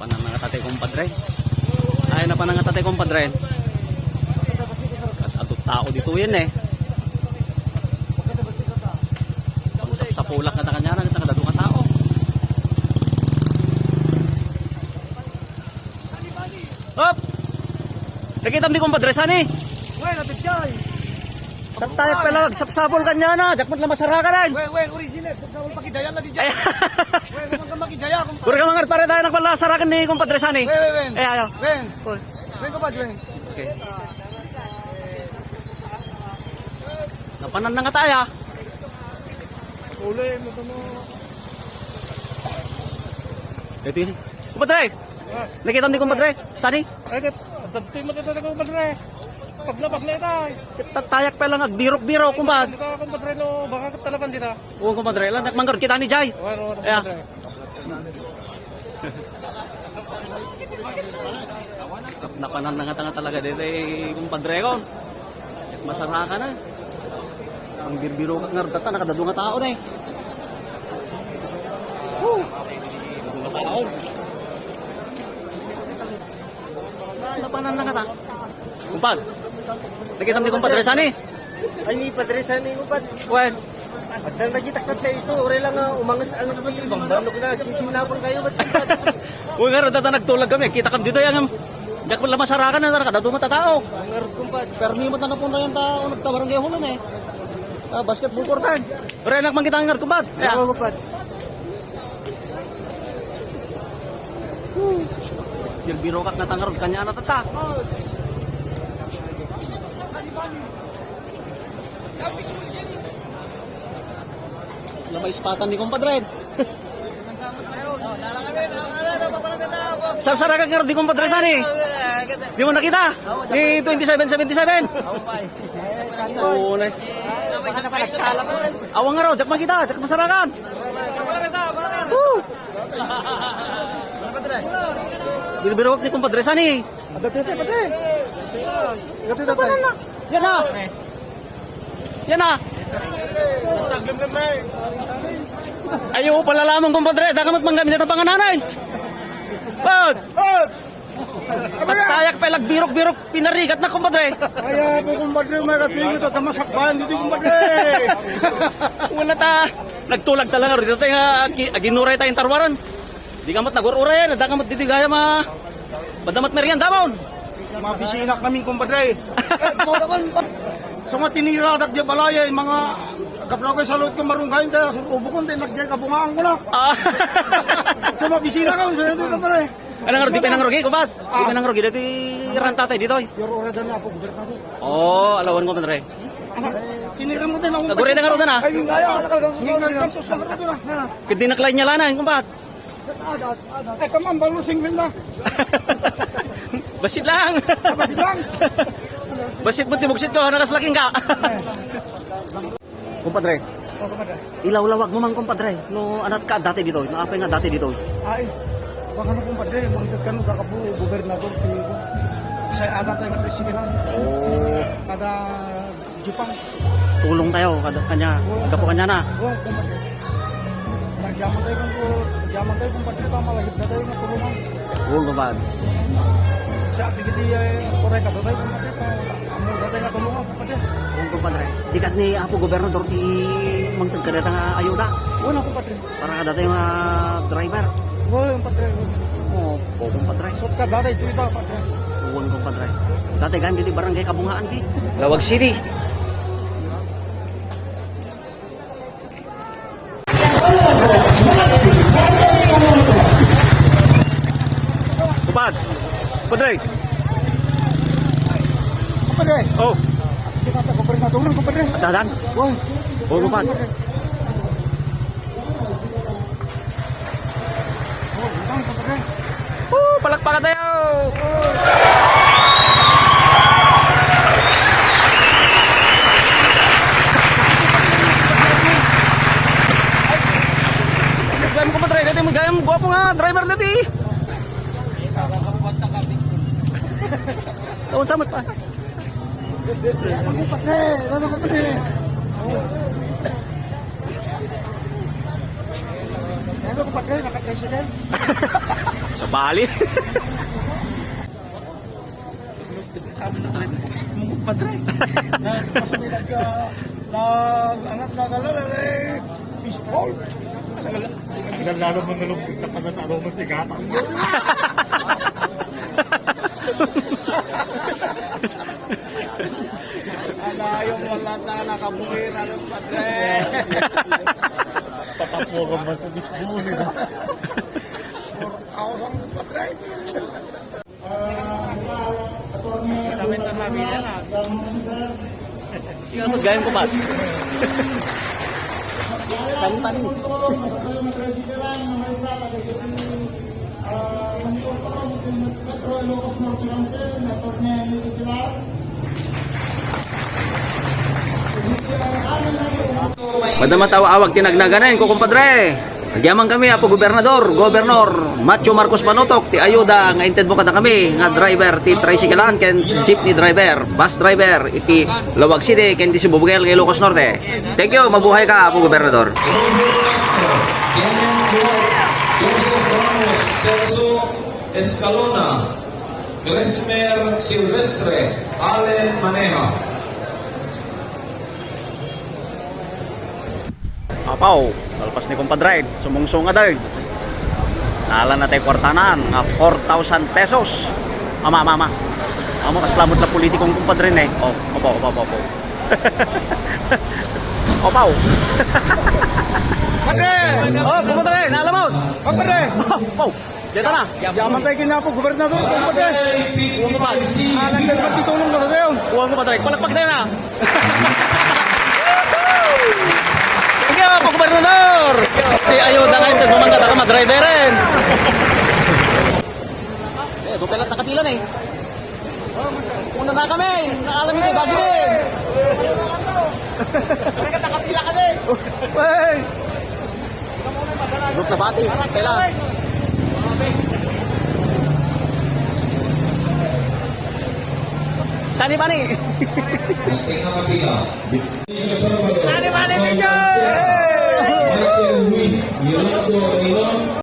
Panangatatay kumpadre. Ay na panangatatay kumpadre. At atot tao dito yan eh. Pangsapsapulak na kanya na nakadado ka tao. Hop! Nakita mo di kumpadre sani? Wen, ato chay. Tatayak pala sapsapol kanya na. Jakmot lang masarakan rin. Wen, original. Sabsawal pakidayan na di chay. Wen, kumang ka makidaya. Pura ka mga pare tayo nagpalasarakan ni kumpadre sani. Wen. Eh ayaw. Wen. Wen kapag, wen. Okay. Napanan na nga tayo. Uli, mo ito mo. Ito yun. Kumpadre! Nakita mo ni kumpadre? Sani? Ay, dati makita na kumpadre. Pagla tayo. Tatayak pa lang agbirok-birok kumpad. Dito kumpadre no, baka katalapan din ha. Oo kumpadre, lang nagmanggar kita ni Jai. Wen, Yeah. kumpadre. Napanan na nga talaga dito eh kumpadre ko. Masara ka na. Ang birbiro ka nga rata, nakadado nga tao na eh. Woo! Nakadado nga tao. Napanan na nga ta. Kumpad, nakita mo ni kumpadre sani? Ay, ni padre sa ni kupad. Wen. At nang nakita ka tayo ito, ore lang umangas-angas na yung ibang balok na. Sisinapon kayo, ba't Uy nga rata nagtulag kami, kita kami dito yan. Diyak mo lang masarakan na nakadado nga tao. ang arot kumpad? Permimot na po na yan tao, nagtabarang kayo hulan eh. Basketball courtan. Pero enak man kita nga kumpad. Ako kupad. Yung birokak na tangarod kanya na tata. Lamay ispatan ni kumpadre. Sarsarakan nga rin di kumpadre sani. Di mo nakita? Ni 2777. Oo na. Awang nga raw, jak makita, jak masarakan. Woo! Birokak ni kumpadre sani. Ada tete, padre. Gati tete. Yan na. Yan na. Ayaw pala lamang kumpadre, dakamot manggamit ito pangananay. Bad! Tayak pa birok-birok pinarikat na kumpadre. Kaya po kumpadre, may katingin ito, tamasakbayan dito kumpadre. Wala ta. Nagtulag talaga rito tayo, ginuray tayong tarwaran. Di kamot nagururay, nadakamot dito gaya madamat merienda mo. Mabisina kami kumpadre. So nga tinira at di balaya, mga kapla ko sa loob ko marungkain tayo, so ubo ko, nagyay kabungaan ko na. So mabisina ka, sa dito kumpadre. Anong di pinangrugi, kumad? Di pinangrugi, dito rantatay dito. Your order na po, gubernador. Oo, alawan ko kumpadre. Tinira mo din ako. Naguray na nga rin na. Ay, yung gaya, talagang susunod na. Hindi naklay niya lanan, kumad. Ay, kamang, balusing na. Basit lang. Basit lang. Basit mo, tibugsit ko, nakaslaking ka. Kumpadre, O, kumpadre. ilaw-lawag mo man kumpadre. No, anat ka dati dito, naapay nga dati dito. Ay, baka na kumpadre, mga ganun kakabu, gobernador, sa anak tayo ng presidenan. Oo. Kada Jupang. Tulong tayo, kanya, kapo kanya na. O, kumpadre. Nagyaman tayo kumpadre, malahip na tayo ng tulungan. Oo, kumad. Sa aktivity, korek ka tayo kumpadre, amo na tayo na tulungan kumpadre. Oo, kumpadre. Dikat ni Apo Gobernador ti mangtagkadata nga ayuda. Wala kumpadre. Para kada tayo nga driver. Wala kumpadre. Oo, kumpadre. So, kada tayo ito kumpadre. Oo, kumpadre. Dati gan dito barangay Kabungaan di. Lawag City. Kupad. Padre. Kumpadre, Oh, kita tayo gobernador ng kumpadre. dadan. Wow. Oh, kupad. Kumpadre. Palakpakan tayo. Gayam ko pa driver dito, gayam gwapo nga driver dito. Tawon samot pa. Kumpadre, ano kumpadre? Ano kumpadre, naka-president? Bali. Padre. Nagpasumilag ka. Nag-angat na galala eh. Fishball. Ang lalo mo nalungkot na panatalo mo si Gatang. Yung wala na nakabuhira ng padre. Papapuran man sa bisbuli. Ako ang padre. Damit na namin yan ah. Sige, gayang ko pa. Saan pa rin? Madamat awag tinagnaganin ko kumpadre. Nagyaman kami apo gobernador, Gobernor Macho Marcos Panutok ti ayuda nga inted mo kada kami nga driver ti tricyclean ken jeepney driver, bus driver iti Lawag City ken ti Sibugel kay Ilocos Norte. Thank you, mabuhay ka apo gobernador. Celso Escalona, Cresmer Silvestre, Allen Maneja. Apaw, talpas ni kumpadre, sumungsunga daw. Nala na tayo kwartanan, nga 4,000 pesos. Ama. Amo kaslamot na politikong kumpadre na eh. Oh, opo. Opaw. Padre! Oh, kumpadre, naalamot. Padre! Opaw, dito na. Yaman tayo kinapo, gobernador, padre. Huwag mo pa. Alang ka naman titulong ka na tayo. Huwag mo padre, palagpag tayo na. Sige, po gobernador. Si ayuda nga ito, sumangkat ako madriverin. Dupelat na kapila na eh. Una na kami, nakalamit eh, bagi rin. Nakapila kami. Hey! Group na bati, pela. Sani pa ni? Tingnan kapila.